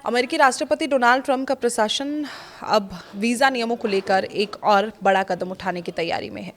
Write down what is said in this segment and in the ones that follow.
अमेरिकी राष्ट्रपति Donald Trump का प्रशासन अब वीज़ा नियमों को लेकर एक और बड़ा कदम उठाने की तैयारी में है।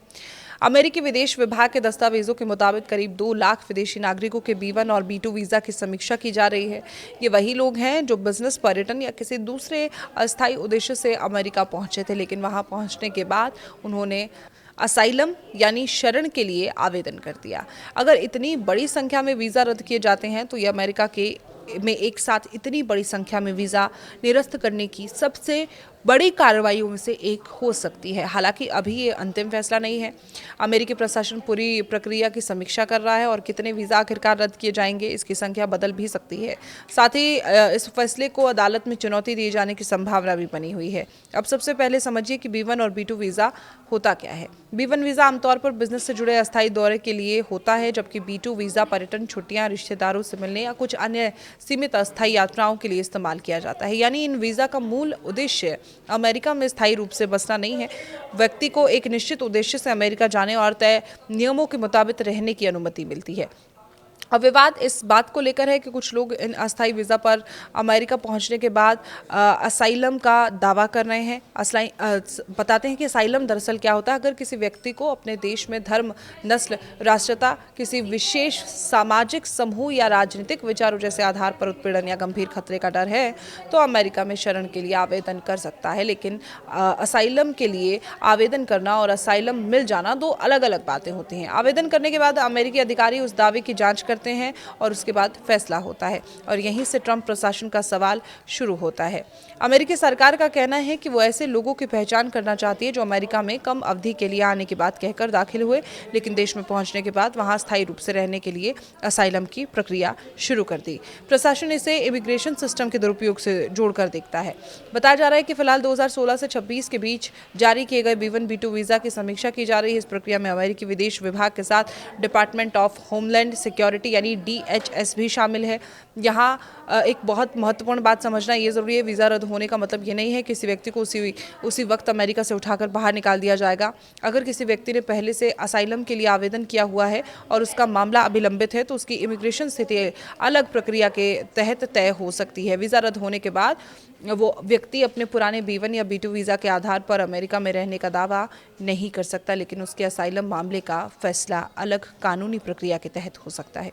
अमेरिकी विदेश विभाग के दस्तावेजों के मुताबिक करीब 2 लाख विदेशी नागरिकों के B1 और B2 वीज़ा की समीक्षा की जा रही है। ये वही लोग हैं जो बिजनेस, पर्यटन या किसी दूसरे अस्थायी उद्देश्य से अमेरिका पहुंचे थे, लेकिन वहां पहुंचने के बाद उन्होंने असाइलम यानी शरण के लिए आवेदन कर दिया। अगर इतनी बड़ी संख्या में वीज़ा रद्द किए जाते हैं तो ये अमेरिका के में एक साथ इतनी बड़ी संख्या में वीज़ा निरस्त करने की सबसे बड़ी कार्रवाइयों में से एक हो सकती है। हालांकि अभी ये अंतिम फैसला नहीं है। अमेरिकी प्रशासन पूरी प्रक्रिया की समीक्षा कर रहा है और कितने वीज़ा आखिरकार रद्द किए जाएंगे इसकी संख्या बदल भी सकती है। साथ ही इस फैसले को अदालत में चुनौती दिए जाने की संभावना भी बनी हुई है। अब सबसे पहले समझिए कि B1 और B2 वीज़ा होता क्या है। B1 वीज़ा आमतौर पर बिजनेस से जुड़े अस्थायी दौरे के लिए होता है, जबकि B2 वीज़ा पर्यटन, छुट्टियां, रिश्तेदारों से मिलने या कुछ अन्य सीमित अस्थायी यात्राओं के लिए इस्तेमाल किया जाता है। यानी इन वीज़ा का मूल उद्देश्य अमेरिका में स्थायी रूप से बसना नहीं है। व्यक्ति को एक निश्चित उद्देश्य से अमेरिका जाने और तय नियमों के मुताबिक रहने की अनुमति मिलती है। अब विवाद इस बात को लेकर है कि कुछ लोग इन अस्थायी वीज़ा पर अमेरिका पहुंचने के बाद असाइलम का दावा कर रहे हैं। बताते हैं कि असाइलम दरअसल क्या होता है। अगर किसी व्यक्ति को अपने देश में धर्म, नस्ल, राष्ट्रता, किसी विशेष सामाजिक समूह या राजनीतिक विचारों जैसे आधार पर उत्पीड़न या गंभीर खतरे का डर है तो अमेरिका में शरण के लिए आवेदन कर सकता है। लेकिन असाइलम के लिए आवेदन करना और असाइलम मिल जाना दो अलग अलग बातें होती हैं। आवेदन करने के बाद अमेरिकी अधिकारी उस दावे की जाँच करते हैं और उसके बाद फैसला होता है और यहीं से ट्रंप प्रशासन का सवाल शुरू होता है। अमेरिकी सरकार का कहना है कि वो ऐसे लोगों की पहचान करना चाहती है जो अमेरिका में कम अवधि के लिए आने की बात कहकर दाखिल हुए, लेकिन देश में पहुंचने के बाद वहां स्थायी रूप से रहने के लिए असाइलम की प्रक्रिया शुरू कर दी। प्रशासन इसे इमिग्रेशन सिस्टम के दुरुपयोग से जोड़कर देखता है। बताया जा रहा है कि फिलहाल 2016 से 26 के बीच जारी किए गए B1 B2 वीजा की समीक्षा की जा रही है। इस प्रक्रिया में अमेरिकी विदेश विभाग के साथ डिपार्टमेंट ऑफ होमलैंड सिक्योरिटी यानी DHS भी शामिल है। यहाँ एक बहुत महत्वपूर्ण बात समझना ये जरूरी है, वीज़ा रद्द होने का मतलब ये नहीं है किसी व्यक्ति को उसी वक्त अमेरिका से उठाकर बाहर निकाल दिया जाएगा। अगर किसी व्यक्ति ने पहले से असाइलम के लिए आवेदन किया हुआ है और उसका मामला अभी लंबित है तो उसकी इमिग्रेशन स्थिति अलग प्रक्रिया के तहत तय हो सकती है। वीज़ा रद्द होने के बाद वो व्यक्ति अपने पुराने B1 या B2 वीज़ा के आधार पर अमेरिका में रहने का दावा नहीं कर सकता, लेकिन उसके असाइलम मामले का फैसला अलग कानूनी प्रक्रिया के तहत हो सकता है।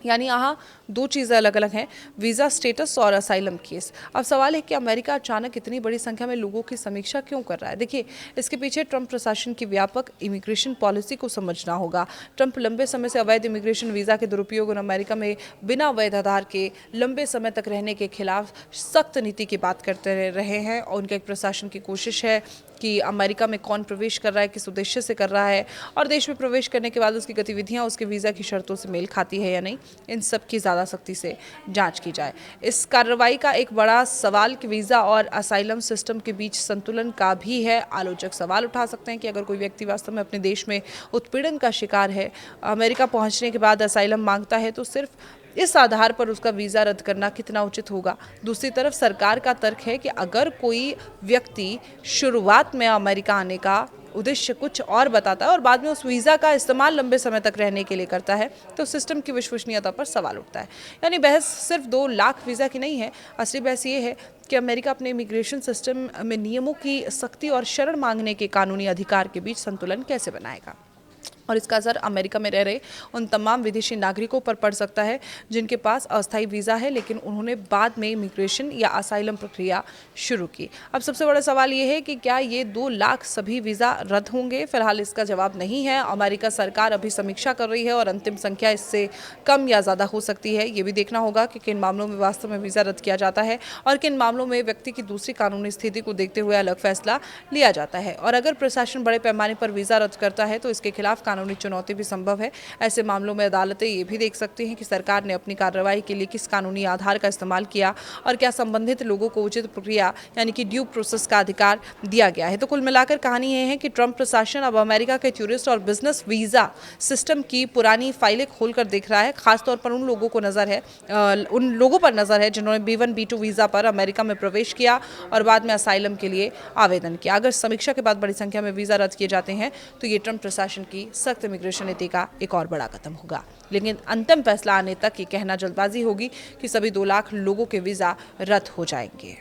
यानी यहाँ दो चीज़ें अलग अलग हैं, वीज़ा स्टेटस और असाइलम केस। अब सवाल है कि अमेरिका अचानक इतनी बड़ी संख्या में लोगों की समीक्षा क्यों कर रहा है। देखिए, इसके पीछे ट्रंप प्रशासन की व्यापक इमिग्रेशन पॉलिसी को समझना होगा। ट्रंप लंबे समय से अवैध इमिग्रेशन वीज़ा के दुरुपयोग और अमेरिका में बिना वैध आधार के लंबे समय तक रहने के खिलाफ सख्त नीति की बात करते रहे हैं और उनका एक प्रशासन की कोशिश है कि अमेरिका में कौन प्रवेश कर रहा है, किस उद्देश्य से कर रहा है और देश में प्रवेश करने के बाद उसकी गतिविधियां उसके वीज़ा की शर्तों से मेल खाती है या नहीं, इन सब की ज़्यादा सख्ती से जांच की जाए। इस कार्रवाई का एक बड़ा सवाल कि वीज़ा और असाइलम सिस्टम के बीच संतुलन का भी है। आलोचक सवाल उठा सकते हैं कि अगर कोई व्यक्ति वास्तव में अपने देश में उत्पीड़न का शिकार है, अमेरिका पहुँचने के बाद असाइलम मांगता है, तो सिर्फ इस आधार पर उसका वीज़ा रद्द करना कितना उचित होगा। दूसरी तरफ सरकार का तर्क है कि अगर कोई व्यक्ति शुरुआत में अमेरिका आने का उद्देश्य कुछ और बताता है और बाद में उस वीज़ा का इस्तेमाल लंबे समय तक रहने के लिए करता है तो सिस्टम की विश्वसनीयता पर सवाल उठता है। यानी बहस सिर्फ 2 लाख वीज़ा की नहीं है, असली बहस ये है कि अमेरिका अपने इमिग्रेशन सिस्टम में नियमों की सख्ती और शरण मांगने के कानूनी अधिकार के बीच संतुलन कैसे बनाएगा और इसका असर अमेरिका में रह रहे उन तमाम विदेशी नागरिकों पर पड़ सकता है जिनके पास अस्थायी वीज़ा है लेकिन उन्होंने बाद में इमिग्रेशन या असाइलम प्रक्रिया शुरू की। अब सबसे बड़ा सवाल ये है कि क्या ये 2 लाख सभी वीज़ा रद्द होंगे। फिलहाल इसका जवाब नहीं है। अमेरिका सरकार अभी समीक्षा कर रही है और अंतिम संख्या इससे कम या ज़्यादा हो सकती है। ये भी देखना होगा कि किन मामलों में वास्तव में वीज़ा रद्द किया जाता है और किन मामलों में व्यक्ति की दूसरी कानूनी स्थिति को देखते हुए अलग फैसला लिया जाता है। और अगर प्रशासन बड़े पैमाने पर वीज़ा रद्द करता है तो इसके खिलाफ कानूनी चुनौती भी संभव है। ऐसे मामलों में अदालतें ये भी देख सकती हैं कि सरकार ने अपनी कार्रवाई के लिए किस कानूनी आधार का इस्तेमाल किया और क्या संबंधित लोगों को उचित प्रक्रिया यानी कि ड्यू प्रोसेस का अधिकार दिया गया है। तो कुल मिलाकर कहानी ये है कि ट्रंप प्रशासन अब अमेरिका के टूरिस्ट और बिजनेस वीज़ा सिस्टम की पुरानी फाइलें खोलकर देख रहा है। खासतौर पर उन लोगों पर नजर है जिन्होंने B1 B2 वीज़ा पर अमेरिका में प्रवेश किया और बाद में असाइलम के लिए आवेदन किया। अगर समीक्षा के बाद बड़ी संख्या में वीज़ा रद्द किए जाते हैं तो ये ट्रंप प्रशासन की सख्त इमिग्रेशन नीति का एक और बड़ा कदम होगा। लेकिन अंतिम फैसला आने तक ये कहना जल्दबाजी होगी कि सभी 2 लाख लोगों के वीज़ा रद्द हो जाएंगे।